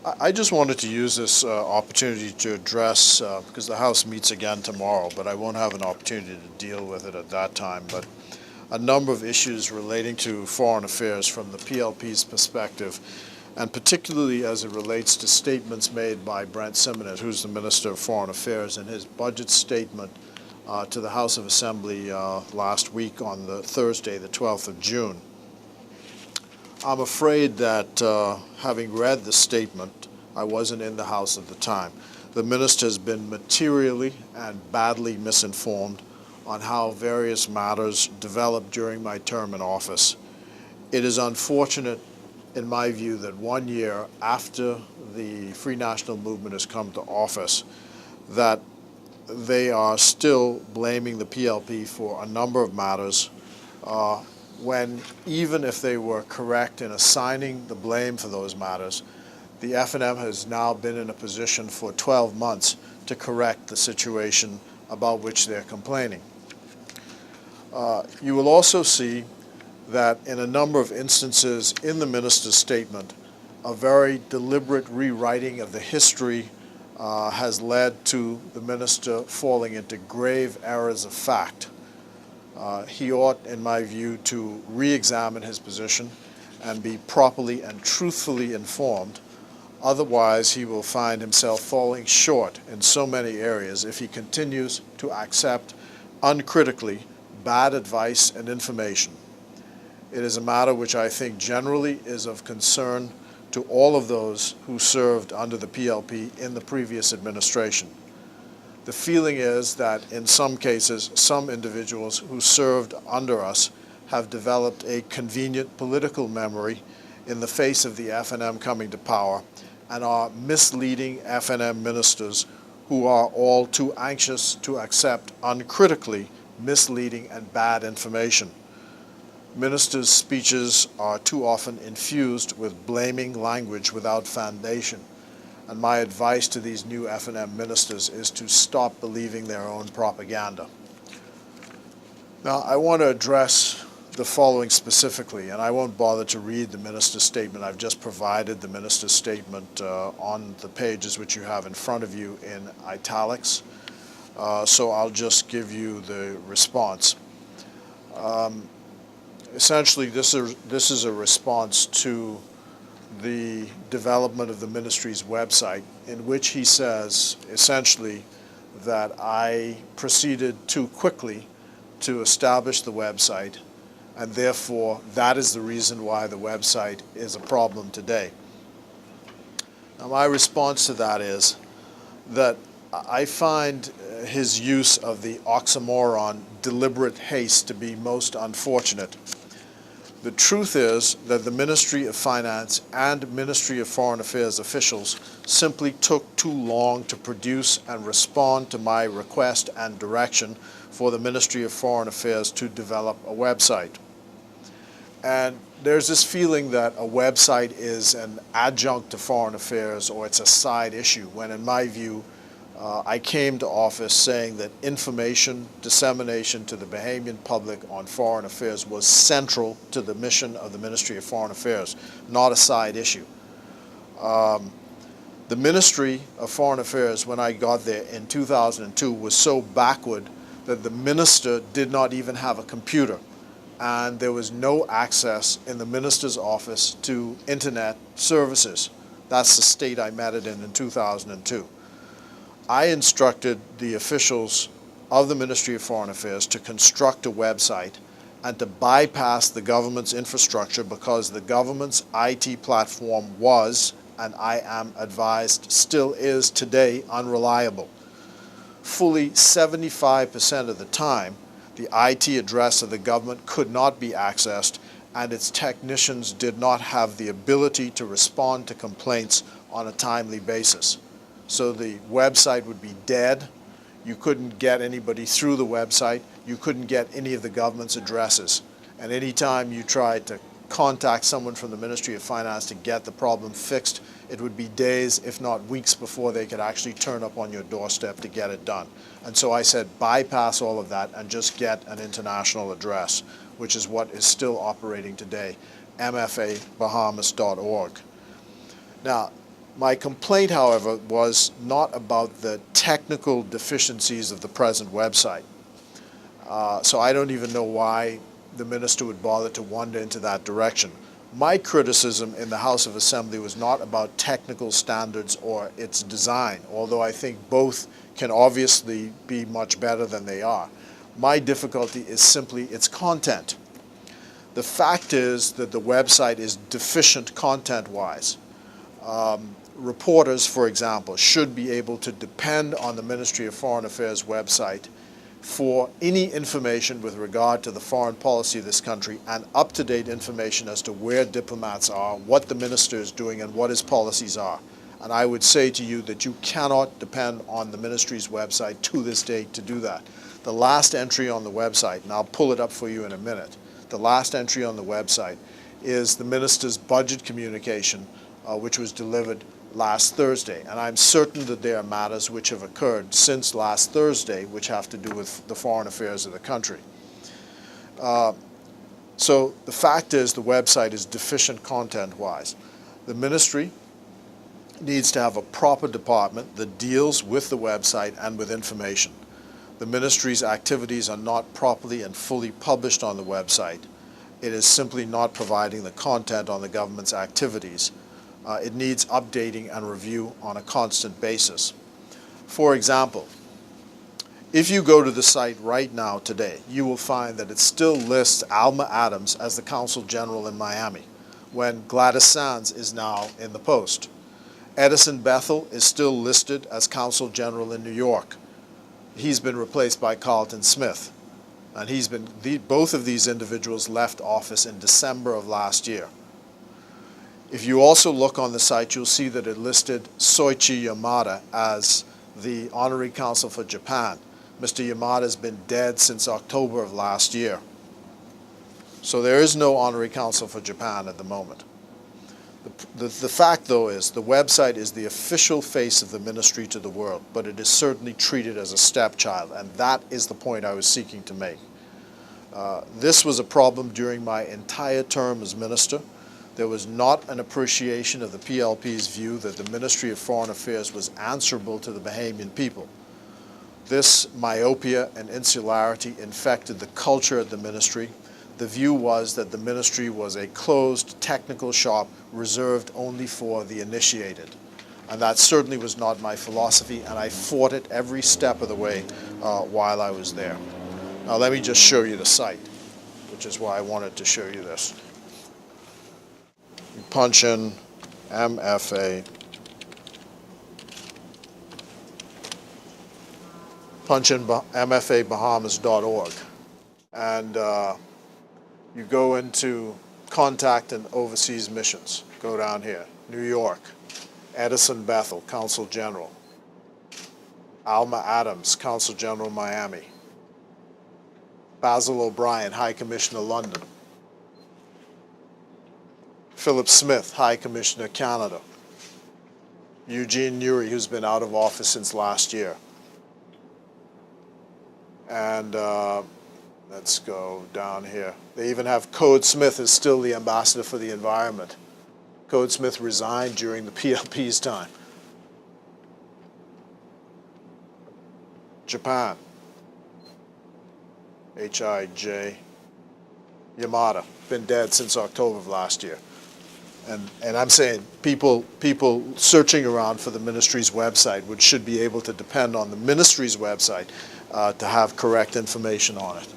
I just wanted to use this opportunity to address, because the House meets again tomorrow, but I won't have an opportunity to deal with it at that time, but a number of issues relating to foreign affairs from the PLP's perspective, and particularly as it relates to statements made by Brent Symonette, who's the Minister of Foreign Affairs, in his budget statement to the House of Assembly last week on the Thursday, the 12th of June. I'm afraid that having read the statement, I wasn't in the House at the time. The minister has been materially and badly misinformed on how various matters developed during my term in office. It is unfortunate, in my view, that 1 year after the Free National Movement has come to office, that they are still blaming the PLP for a number of matters when, even if they were correct in assigning the blame for those matters, the FNM has now been in a position for 12 months to correct the situation about which they're complaining. You will also see that in a number of instances in the minister's statement, a very deliberate rewriting of the history has led to the minister falling into grave errors of fact. He ought, in my view, to re-examine his position and be properly and truthfully informed. Otherwise, he will find himself falling short in so many areas if he continues to accept uncritically bad advice and information. It is a matter which I think generally is of concern to all of those who served under the PLP in the previous administration. The feeling is that in some cases, some individuals who served under us have developed a convenient political memory in the face of the FNM coming to power and are misleading FNM ministers who are all too anxious to accept uncritically misleading and bad information. Ministers' speeches are too often infused with blaming language without foundation, and my advice to these new FNM ministers is to stop believing their own propaganda. Now, I want to address the following specifically, and I won't bother to read the minister's statement. I've just provided the minister's statement on the pages which you have in front of you in italics. So I'll just give you the response. Essentially, this is a response to the development of the ministry's website, in which he says, essentially, that I proceeded too quickly to establish the website, and therefore that is the reason why the website is a problem today. Now, my response to that is that I find his use of the oxymoron deliberate haste to be most unfortunate. The truth is that the Ministry of Finance and Ministry of Foreign Affairs officials simply took too long to produce and respond to my request and direction for the Ministry of Foreign Affairs to develop a website. And there's this feeling that a website is an adjunct to foreign affairs or it's a side issue, when in my view, I came to office saying that information dissemination to the Bahamian public on foreign affairs was central to the mission of the Ministry of Foreign Affairs, not a side issue. The Ministry of Foreign Affairs, when I got there in 2002, was so backward that the minister did not even have a computer, and there was no access in the minister's office to internet services. That's the state I met it in 2002. I instructed the officials of the Ministry of Foreign Affairs to construct a website and to bypass the government's infrastructure because the government's IT platform was, and I am advised still is today, unreliable. Fully 75% of the time, the IT address of the government could not be accessed, and its technicians did not have the ability to respond to complaints on a timely basis. So the website would be dead. You couldn't get anybody through the website. You couldn't get any of the government's addresses. And anytime you tried to contact someone from the Ministry of Finance to get the problem fixed, it would be days, if not weeks, before they could actually turn up on your doorstep to get it done. And so I said, bypass all of that and just get an international address, which is what is still operating today, mfabahamas.org. Now, My complaint, however, was not about the technical deficiencies of the present website. So I don't even know why the minister would bother to wander into that direction. My criticism in the House of Assembly was not about technical standards or its design, although I think both can obviously be much better than they are. My difficulty is simply its content. The fact is that the website is deficient content-wise. Reporters, for example, should be able to depend on the Ministry of Foreign Affairs website for any information with regard to the foreign policy of this country and up-to-date information as to where diplomats are, what the minister is doing, and what his policies are. And I would say to you that you cannot depend on the ministry's website to this date to do that. The last entry on the website, and I'll pull it up for you in a minute, the last entry on the website is the minister's budget communication, which was delivered last Thursday. And I'm certain that there are matters which have occurred since last Thursday which have to do with the foreign affairs of the country. So the fact is the website is deficient content-wise. The ministry needs to have a proper department that deals with the website and with information. The ministry's activities are not properly and fully published on the website. It is simply not providing the content on the government's activities. It needs updating and review on a constant basis. For example, if you go to the site right now today, you will find that it still lists Alma Adams as the Consul General in Miami, when Gladys Sands is now in the post. Edison Bethel is still listed as Consul General in New York. He's been replaced by Carlton Smith, and both of these individuals left office in December of last year. If you also look on the site, you'll see that it listed Soichi Yamada as the Honorary Consul for Japan. Mr. Yamada has been dead since October of last year. So there is no Honorary Consul for Japan at the moment. The fact, though, is the website is the official face of the ministry to the world, but it is certainly treated as a stepchild, and that is the point I was seeking to make. This was a problem during my entire term as minister. There was not an appreciation of the PLP's view that the Ministry of Foreign Affairs was answerable to the Bahamian people. This myopia and insularity infected the culture at the ministry. The view was that the ministry was a closed technical shop reserved only for the initiated. And that certainly was not my philosophy, and I fought it every step of the way while I was there. Now let me just show you the site, which is why I wanted to show you this. You punch in MFA, punch in mfabahamas.org, and you go into contact and overseas missions. Go down here, New York, Edison Bethel, Consul General, Alma Adams, Consul General, Miami, Basil O'Brien, High Commissioner, London, Philip Smith, High Commissioner, Canada, Eugene Nuri, who's been out of office since last year, and let's go down here. They even have Code Smith is still the ambassador for the environment. Code Smith resigned during the PLP's time. Japan. H.I.J. Yamada, been dead since October of last year. And I'm saying people searching around for the ministry's website should be able to depend on the ministry's website to have correct information on it.